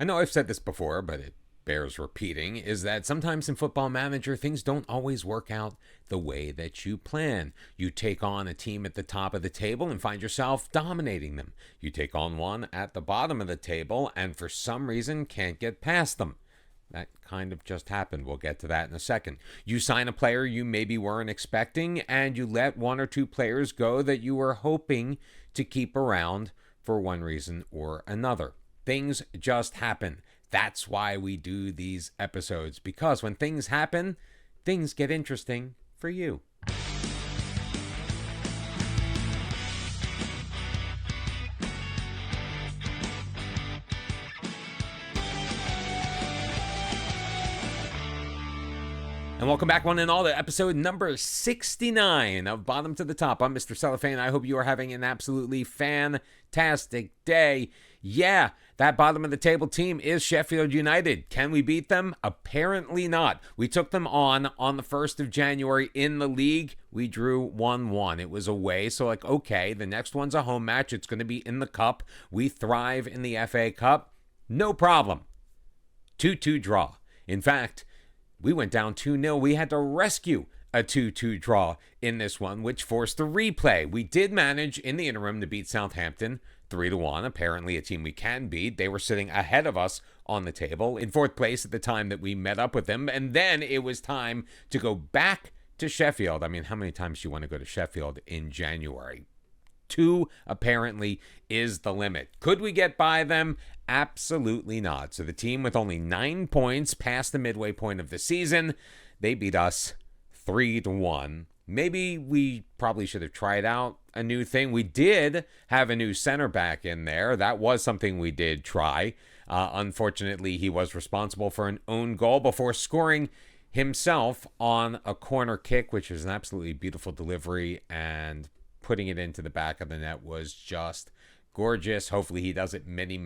I know I've said this before, but it bears repeating, is that sometimes in Football Manager, things don't always work out the way that you plan. You take on a team at the top of the table and find yourself dominating them. You take on one at the bottom of the table and for some reason can't get past them. That kind of just happened. We'll get to that in a second. You sign a player you maybe weren't expecting, and you let one or two players go that you were hoping to keep around for one reason or another. Things just happen. That's why we do these episodes, because when things happen, things get interesting for you. And welcome back, one and all, to episode number 69 of Bottom to the Top. I'm Mr. Cellophane. I hope you are having an absolutely fantastic day. Yeah, that bottom of the table team is Sheffield United. Can we beat them? Apparently not. We took them on the 1st of January in the league. We drew 1-1. It was away, so okay, the next one's a home match. It's going to be in the cup. We thrive in the FA Cup. No problem. 2-2 draw. In fact, we went down 2-0. We had to rescue a 2-2 draw in this one, which forced a replay. We did manage in the interim to beat Southampton 3-1. Apparently a team we can beat. They were sitting ahead of us on the table in 4th place at the time that we met up with them. And then it was time to go back to Sheffield. I mean, how many times do you want to go to Sheffield in January? 2 apparently is the limit. Could we get by them? Absolutely not. So the team with only 9 points past the midway point of the season, they beat us 3-1. Maybe we probably should have tried out a new thing. We did have a new center back in there. That was something we did try. Unfortunately, he was responsible for an own goal before scoring himself on a corner kick, which was an absolutely beautiful delivery, and putting it into the back of the net was just gorgeous. Hopefully he does it many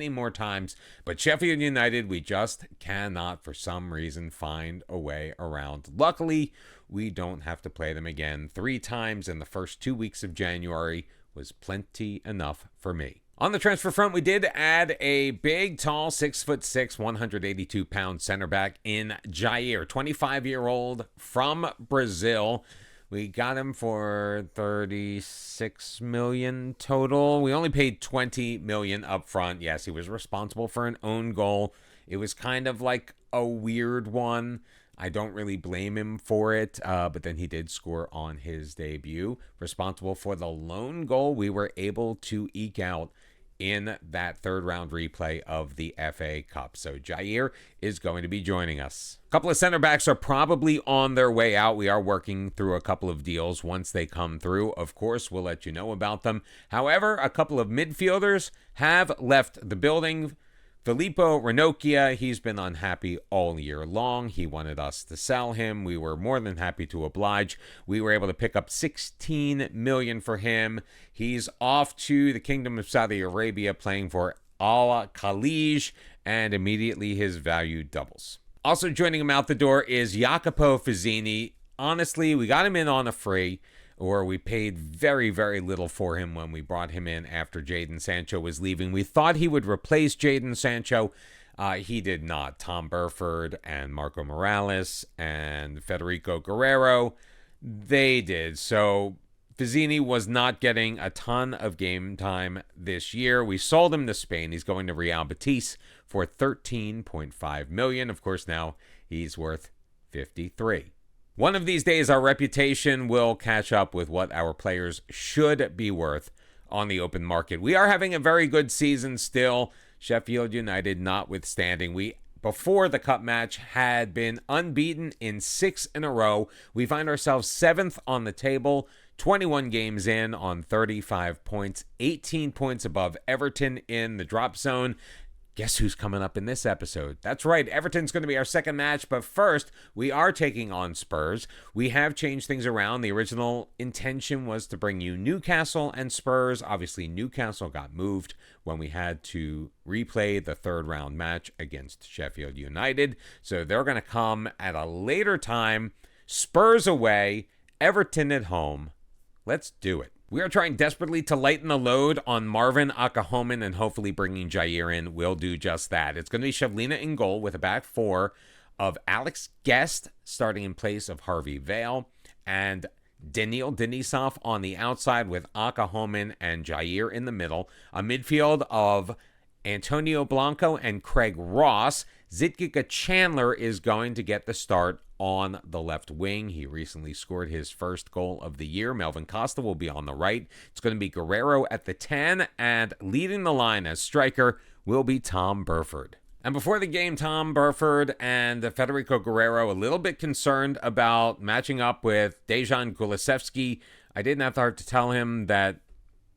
more times. But Sheffield United, we just cannot, for some reason, find a way around. Luckily, we don't have to play them again. 3 times in the first 2 weeks of January was plenty enough for me. On the transfer front, we did add a big, tall, 6'6", 182-pound center back in Jair, 25-year-old from Brazil. We got him for $36 million total. We only paid $20 million up front. Yes, he was responsible for an own goal. It was kind of like a weird one. I don't really blame him for it, but then he did score on his debut. Responsible for the lone goal we were able to eke out in that 3rd round replay of the FA Cup. So Jair is going to be joining us. A couple of center backs are probably on their way out. We are working through a couple of deals. Once they come through, of course, we'll let you know about them. However, a couple of midfielders have left the building. Filippo Ranocchia, he's been unhappy all year long. He wanted us to sell him. We were more than happy to oblige. We were able to pick up $16 million for him. He's off to the Kingdom of Saudi Arabia playing for Al Khalij, and immediately his value doubles. Also joining him out the door is Jacopo Fazzini. Honestly, we got him in on a free, or we paid very little for him when we brought him in after Jadon Sancho was leaving. We thought he would replace Jadon Sancho. He did not. Tom Burford and Marco Morales and Federico Guerrero, they did. So Fazzini was not getting a ton of game time this year. We sold him to Spain. He's going to Real Betis for $13.5 million. Of course, now he's worth $53. One of these days, our reputation will catch up with what our players should be worth on the open market. We are having a very good season still, Sheffield United notwithstanding. We, before the cup match, had been unbeaten in 6 in a row. We find ourselves 7th on the table, 21 games in on 35 points, 18 points above Everton in the drop zone. Guess who's coming up in this episode? That's right, Everton's going to be our second match, but first, we are taking on Spurs. We have changed things around. The original intention was to bring you Newcastle and Spurs. Obviously, Newcastle got moved when we had to replay the 3rd round match against Sheffield United. So they're going to come at a later time. Spurs away, Everton at home. Let's do it. We are trying desperately to lighten the load on Marvin Akahomen, and hopefully bringing Jair in will do just that. It's going to be Shavlina in goal with a back four of Alex Guest starting in place of Harvey Vale, and Daniil Denisov on the outside with Akahomen and Jair in the middle. A midfield of Antonio Blanco and Craig Ross. Zitka Chandler is going to get the start on the left wing. He recently scored his first goal of the year. Melvin Costa will be on the right. It's going to be Guerrero at the 10, and leading the line as striker will be Tom Burford. And before the game, Tom Burford and Federico Guerrero a little bit concerned about matching up with Dejan Kulusevski. I didn't have the heart to tell him that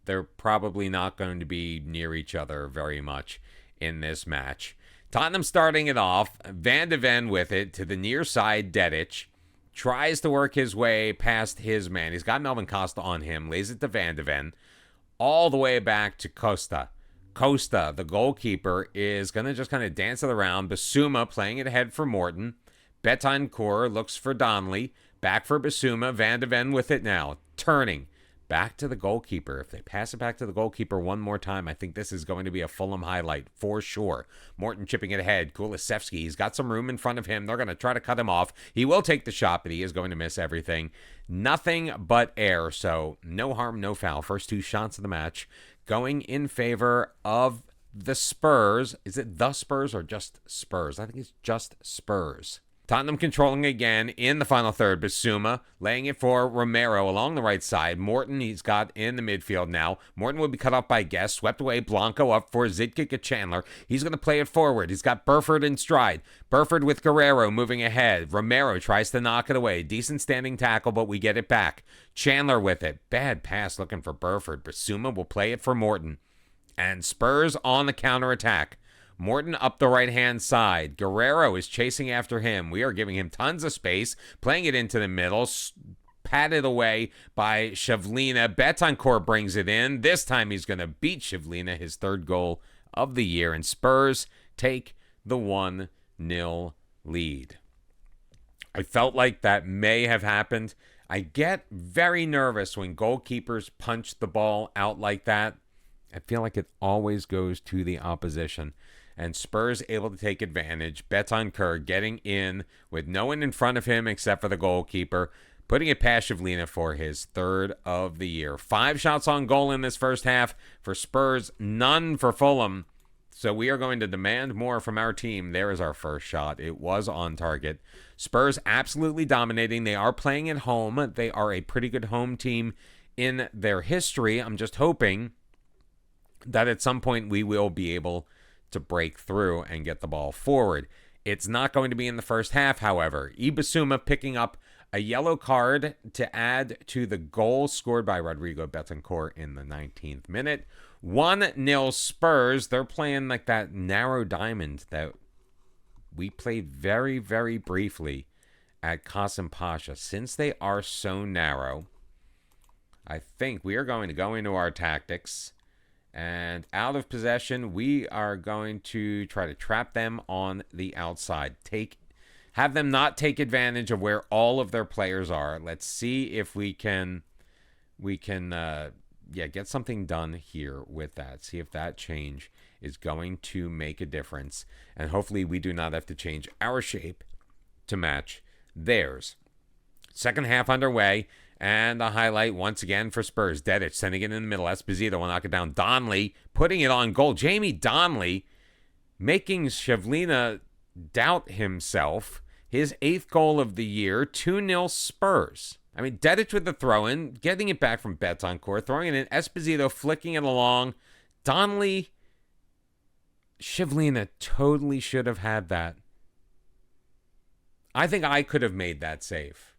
they're probably not going to be near each other very much in this match. Tottenham starting it off. Van de Ven with it to the near side. Dedic tries to work his way past his man. He's got Melvin Costa on him. Lays it to Van de Ven. All the way back to Costa. Costa, the goalkeeper, is going to just kind of dance it around. Basuma playing it ahead for Morton. Betancourt looks for Donnelly. Back for Basuma. Van de Ven with it now. Turning. Back to the goalkeeper. If they pass it back to the goalkeeper one more time, I think this is going to be a Fulham highlight for sure. Morton chipping it ahead. Kulusevski, he's got some room in front of him. They're going to try to cut him off. He will take the shot, but he is going to miss everything. Nothing but air, so no harm, no foul. First two shots of the match going in favor of the Spurs. Is it the Spurs or just Spurs? I think it's just Spurs. Tottenham controlling again in the final third. Basuma laying it for Romero along the right side. Morton he's got in the midfield now. Morton will be cut off by Guest. Swept away. Blanco up for Zitka Chandler. He's going to play it forward. He's got Burford in stride. Burford with Guerrero moving ahead. Romero tries to knock it away. Decent standing tackle, but we get it back. Chandler with it. Bad pass looking for Burford. Basuma will play it for Morton. And Spurs on the counterattack. Morton up the right-hand side. Guerrero is chasing after him. We are giving him tons of space. Playing it into the middle. Patted away by Shavlina. Betancourt brings it in. This time he's going to beat Shavlina, his third goal of the year. And Spurs take the 1-0 lead. I felt like that may have happened. I get very nervous when goalkeepers punch the ball out like that. I feel like it always goes to the opposition. And Spurs able to take advantage. Betancourt getting in with no one in front of him except for the goalkeeper. Putting it past Shavlina for his third of the year. 5 shots on goal in this first half for Spurs. None for Fulham. So we are going to demand more from our team. There is our first shot. It was on target. Spurs absolutely dominating. They are playing at home. They are a pretty good home team in their history. I'm just hoping that at some point we will be able to break through and get the ball forward. It's not going to be in the first half, however. Ibasuma picking up a yellow card to add to the goal scored by Rodrigo Betancourt in the 19th minute. 1-0 Spurs. They're playing like that narrow diamond that we played very, very briefly at Qasim Pasha. Since they are so narrow, I think we are going to go into our tactics. And out of possession, we are going to try to trap them on the outside. Have them not take advantage of where all of their players are. Let's see if we can get something done here with that. See if that change is going to make a difference. And hopefully we do not have to change our shape to match theirs. Second half underway. And a highlight once again for Spurs. Dedic sending it in the middle. Esposito will knock it down. Donnelly putting it on goal. Jamie Donnelly making Shavlina doubt himself. His 8th goal of the year. 2-0 Spurs. I mean, Dedic with the throw-in. Getting it back from Betancourt. Throwing it in. Esposito flicking it along. Donnelly. Shavlina totally should have had that. I think I could have made that save.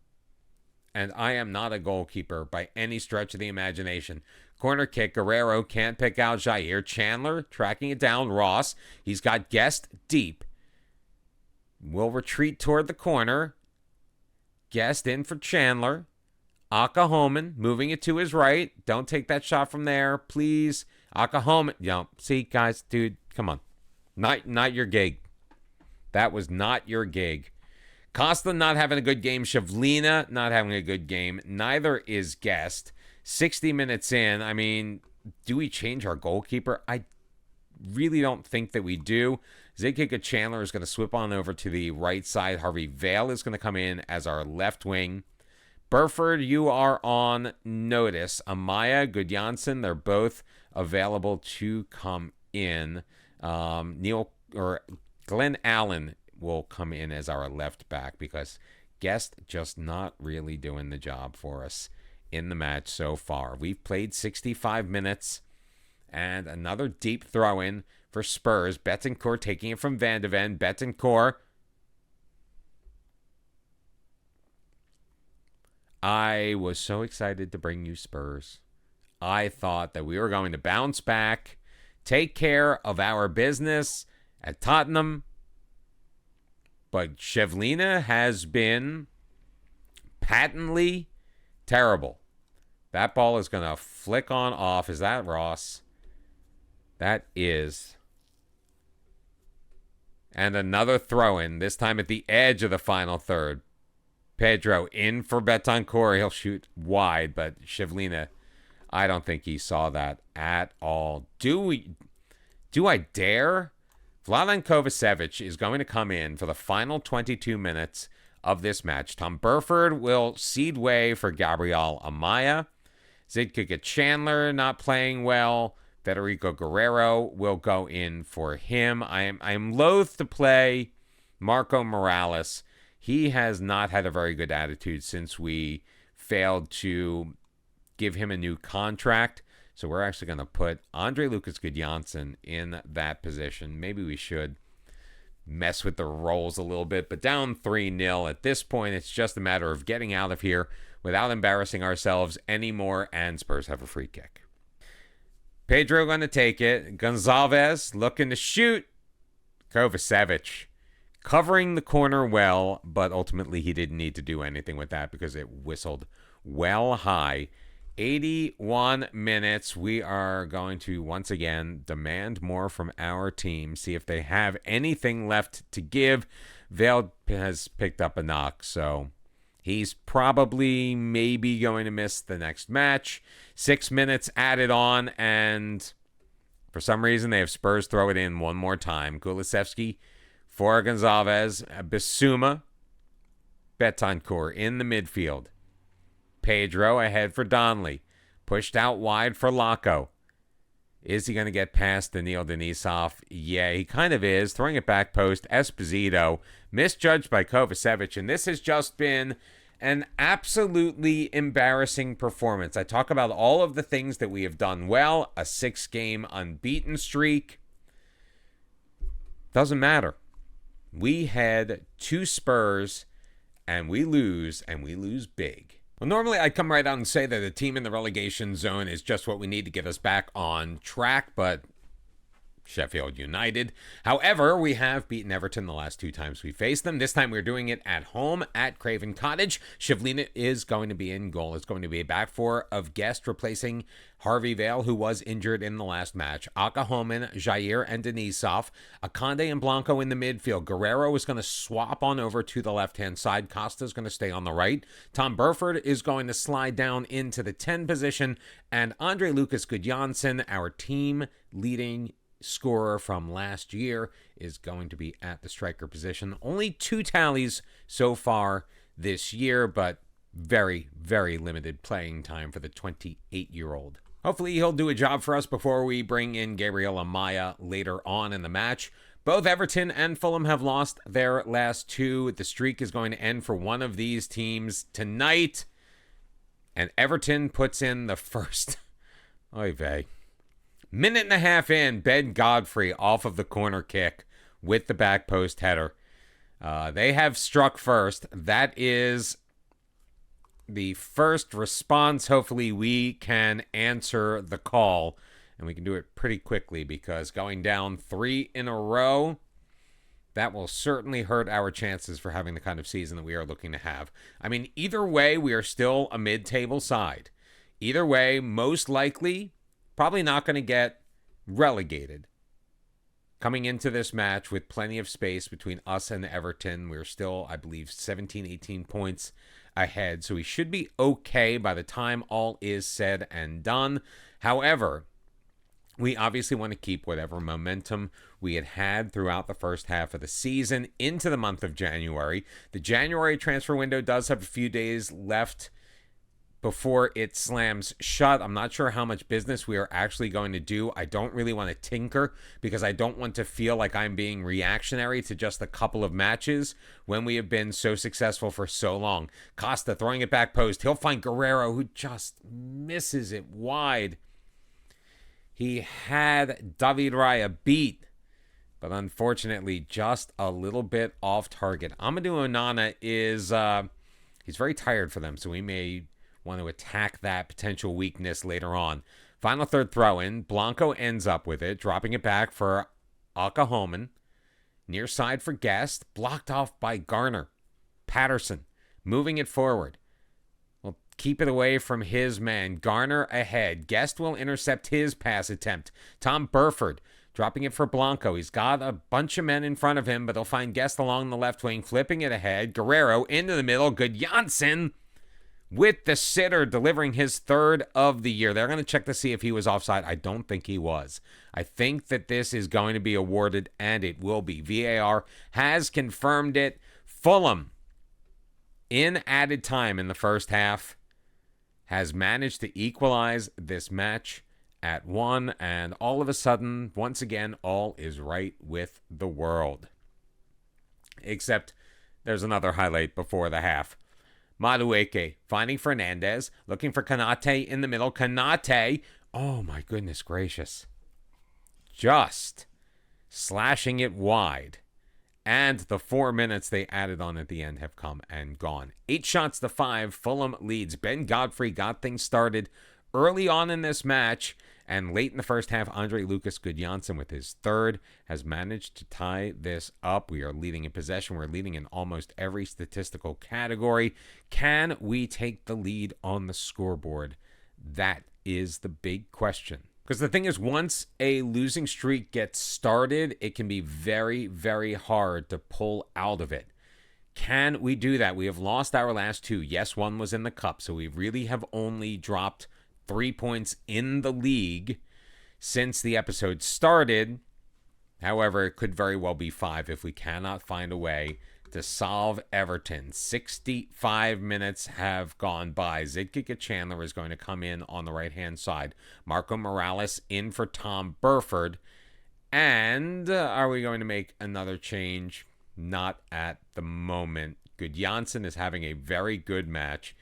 And I am not a goalkeeper by any stretch of the imagination. Corner kick. Guerrero can't pick out Jair. Chandler tracking it down. Ross. He's got Guest deep. Will retreat toward the corner. Guest in for Chandler. Akahomen moving it to his right. Don't take that shot from there, please. Akahomen. See, guys, dude, come on. Not your gig. That was not your gig. Costa not having a good game. Shavlina not having a good game. Neither is Guest. 60 minutes in, I mean, do we change our goalkeeper? I really don't think that we do. Zigkica Chandler is going to swip on over to the right side. Harvey Vale is going to come in as our left wing. Burford, you are on notice. Amaya, Gudjansson, they're both available to come in. Glenn Allen will come in as our left back because Guest just not really doing the job for us in the match so far. We've played 65 minutes, and another deep throw-in for Spurs. Betancourt taking it from Van de Ven. Betancourt. I was so excited to bring you Spurs. I thought that we were going to bounce back, take care of our business at Tottenham. But Shevlina has been patently terrible. That ball is going to flick on off. Is that Ross? That is. And another throw-in, this time at the edge of the final third. Pedro in for Betancourt. He'll shoot wide, but Shevlina, I don't think he saw that at all. Do I dare? Vladan Kovacevic is going to come in for the final 22 minutes of this match. Tom Burford will cede way for Gabriel Amaya. Zidkica Chandler not playing well. Federico Guerrero will go in for him. I am loath to play Marco Morales. He has not had a very good attitude since we failed to give him a new contract. So we're actually going to put Andre Lucas Gudjansson in that position. Maybe we should mess with the roles a little bit. But down 3-0 at this point, it's just a matter of getting out of here without embarrassing ourselves anymore. And Spurs have a free kick. Pedro going to take it. Gonzalez looking to shoot. Kovacevic covering the corner well, but ultimately he didn't need to do anything with that because it whistled well high. 81 minutes. We are going to once again demand more from our team. See if they have anything left to give. Vale has picked up a knock, so he's probably maybe going to miss the next match. 6 minutes added on, and for some reason they have Spurs throw it in one more time. Kulusevski for Gonzalez. Bissouma. Betancourt in the midfield. Pedro ahead for Donnelly. Pushed out wide for Lacko. Is he going to get past Daniil Denisov? Yeah, he kind of is. Throwing it back post. Esposito. Misjudged by Kovacevic. And this has just been an absolutely embarrassing performance. I talk about all of the things that we have done well. A 6-game unbeaten streak. Doesn't matter. We head to Spurs and we lose big. Well, normally I'd come right out and say that the team in the relegation zone is just what we need to get us back on track, but Sheffield United. However, we have beaten Everton the last 2 times we faced them. This time we're doing it at home at Craven Cottage. Shevlina is going to be in goal. It's going to be a back four of Guest replacing Harvey Vale, who was injured in the last match. Aka Homan, Jair, and Denisov. Akande and Blanco in the midfield. Guerrero is going to swap on over to the left-hand side. Costa is going to stay on the right. Tom Burford is going to slide down into the 10 position. And Andre Lucas Gudjansson, our team leading scorer from last year, is going to be at the striker position. Only 2 tallies so far this year, but very, very limited playing time for the 28-year-old. Hopefully he'll do a job for us before we bring in Gabriel Amaya later on in the match. Both Everton and Fulham have lost their last 2. The streak is going to end for one of these teams tonight. And Everton puts in the first. Oy vey. Minute and a half in, Ben Godfrey off of the corner kick with the back post header. They have struck first. That is the first response. Hopefully we can answer the call, and we can do it pretty quickly because going down 3 in a row, that will certainly hurt our chances for having the kind of season that we are looking to have. I mean, either way, we are still a mid-table side. Either way, most likely, probably not going to get relegated. Coming into this match with plenty of space between us and Everton, we're still, I believe, 17, 18 points ahead, so he should be okay by the time all is said and done. However, we obviously want to keep whatever momentum we had throughout the first half of the season into the month of January. The January transfer window does have a few days left before it slams shut. I'm not sure how much business we are actually going to do. I don't really want to tinker because I don't want to feel like I'm being reactionary to just a couple of matches when we have been so successful for so long. Costa throwing it back post. He'll find Guerrero, who just misses it wide. He had David Raya beat, but unfortunately just a little bit off target. Amadou Onana is he's very tired for them, so we may want to attack that potential weakness later on. Final third throw in. Blanco ends up with it, dropping it back for Akahomen. Near side for Guest, blocked off by Garner. Patterson moving it forward. Well, keep it away from his man. Garner ahead. Guest will intercept his pass attempt. Tom Burford dropping it for Blanco. He's got a bunch of men in front of him, but he'll find Guest along the left wing, flipping it ahead. Guerrero into the middle. Gudjonsen with the sitter, delivering his third of the year. They're going to check to see if he was offside. I don't think he was. I think that this is going to be awarded, and it will be. VAR has confirmed it. Fulham, in added time in the first half, has managed to equalize this match at 1, and all of a sudden, once again, all is right with the world. Except there's another highlight before the half. Madueke finding Fernandez, looking for Kanate in the middle. Kanate, oh my goodness gracious, just slashing it wide. And the 4 minutes they added on at the end have come and gone. 8 shots to 5, Fulham leads. Ben Godfrey got things started early on in this match, and late in the first half, Andre Lucas Gudjonsen with his third has managed to tie this up. We are leading in possession. We're leading in almost every statistical category. Can we take the lead on the scoreboard? That is the big question. Because the thing is, once a losing streak gets started, it can be very, very hard to pull out of it. Can we do that? We have lost our last 2. Yes, one was in the cup, so we really have only dropped 3 points in the league since the episode started. However, it could very well be 5 if we cannot find a way to solve Everton. 65 minutes have gone by. Zidkika Chandler is going to come in on the right-hand side. Marco Morales in for Tom Burford. And are we going to make another change? Not at the moment. Gudjonsen is having a very good match.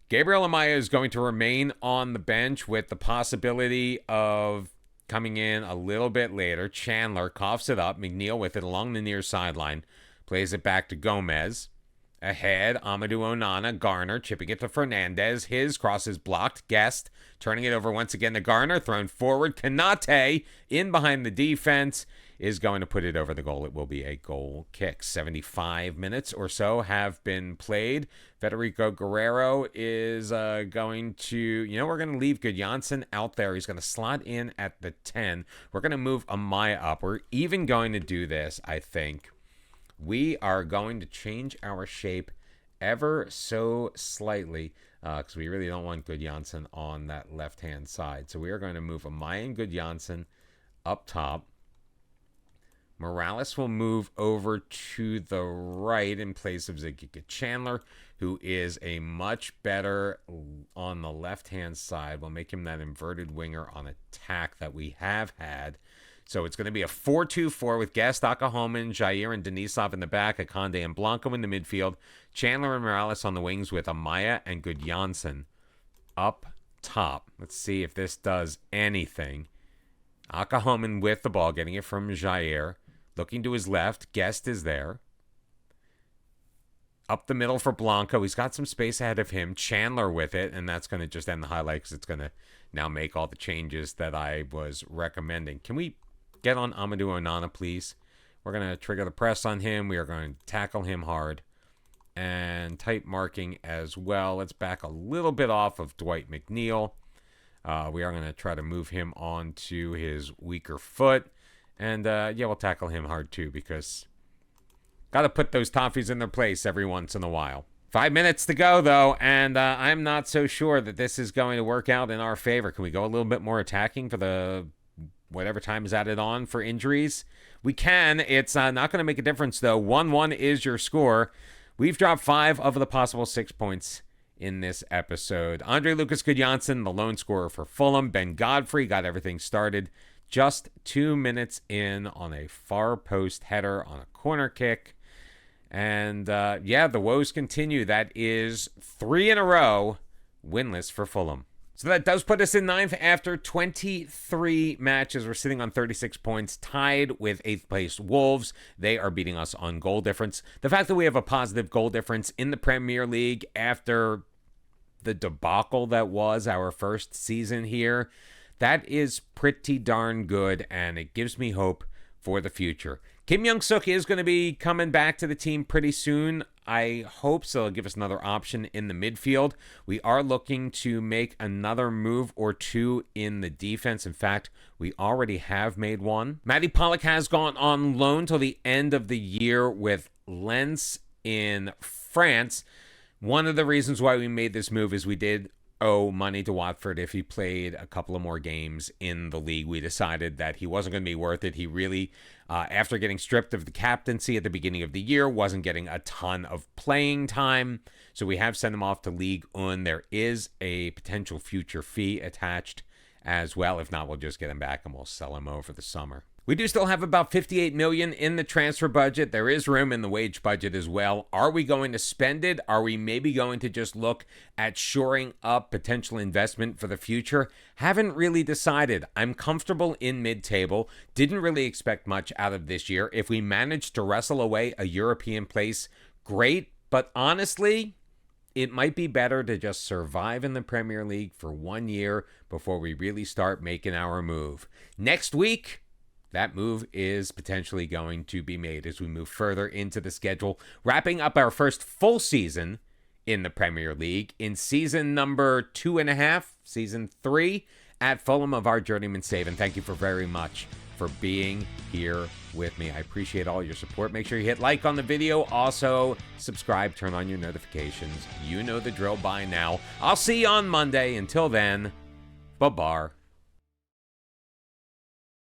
Gabriel Amaya is going to remain on the bench with the possibility of coming in a little bit later. Chandler coughs it up. McNeil with it along the near sideline. Plays it back to Gomez. Ahead, Amadou Onana. Garner chipping it to Fernandez. His cross is blocked. Guest turning it over once again to Garner. Thrown forward. Kanate in behind the defense is going to put it over the goal. It will be a goal kick. 75 minutes or so have been played. Federico Guerrero is going to, we're going to leave Gudjonsen out there. He's going to slot in at the 10. We're going to move Amaya up. We're even going to do this, I think. We are going to change our shape ever so slightly because we really don't want Gudjonsen on that left-hand side. So we are going to move Amaya and Gudjonsen up top. Morales will move over to the right in place of Zidkika Chandler, who is a much better on the left-hand side. We'll make him that inverted winger on attack that we have had. So it's going to be a 4-2-4 with Guest, Akahomen, Jair, and Denisov in the back, Akande and Blanco in the midfield, Chandler and Morales on the wings with Amaya and Gudjonsen up top. Let's see if this does anything. Akahomen with the ball, getting it from Jair. Looking to his left, Guest is there. Up the middle for Blanco. He's got some space ahead of him. Chandler with it, and that's going to just end the highlight because it's going to now make all the changes that I was recommending. Can we get on Amadou Onana, please? We're going to trigger the press on him. We are going to tackle him hard. And tight marking as well. Let's back a little bit off of Dwight McNeil. We are going to try to move him onto his weaker foot. And, we'll tackle him hard, too, because got to put those toffees in their place every once in a while. 5 minutes to go, though, and I'm not so sure that this is going to work out in our favor. Can we go a little bit more attacking for the whatever time is added on for injuries? We can. It's not going to make a difference, though. 1-1 is your score. We've dropped 5 of the possible 6 points in this episode. Andre Lucas Gudjonsson, the lone scorer for Fulham. Ben Godfrey got everything started just 2 minutes in on a far post header on a corner kick. And, the woes continue. That is 3 in a row winless for Fulham. So that does put us in 9th after 23 matches. We're sitting on 36 points, tied with 8th place Wolves. They are beating us on goal difference. The fact that we have a positive goal difference in the Premier League after the debacle that was our first season here, that is pretty darn good, and it gives me hope for the future. Kim Young-suk is going to be coming back to the team pretty soon. I hope so. It'll give us another option in the midfield. We are looking to make another move or two in the defense. In fact, we already have made one. Matty Pollock has gone on loan till the end of the year with Lens in France. One of the reasons why we made this move is we did owe money to Watford if he played a couple of more games in the league. We decided that he wasn't going to be worth it. He really, after getting stripped of the captaincy at the beginning of the year, wasn't getting a ton of playing time. So we have sent him off to Ligue 1. There is a potential future fee attached as well. If not, we'll just get him back and we'll sell him over the summer. We do still have about $58 million in the transfer budget. There is room in the wage budget as well. Are we going to spend it? Are we maybe going to just look at shoring up potential investment for the future? Haven't really decided. I'm comfortable in mid-table. Didn't really expect much out of this year. If we manage to wrestle away a European place, great. But honestly, it might be better to just survive in the Premier League for 1 year before we really start making our move. Next week, that move is potentially going to be made as we move further into the schedule, wrapping up our first full season in the Premier League in season number 2.5, season 3 at Fulham of our Journeyman save. And thank you very much for being here with me. I appreciate all your support. Make sure you hit like on the video. Also, subscribe, turn on your notifications. You know the drill by now. I'll see you on Monday. Until then, bye-bye.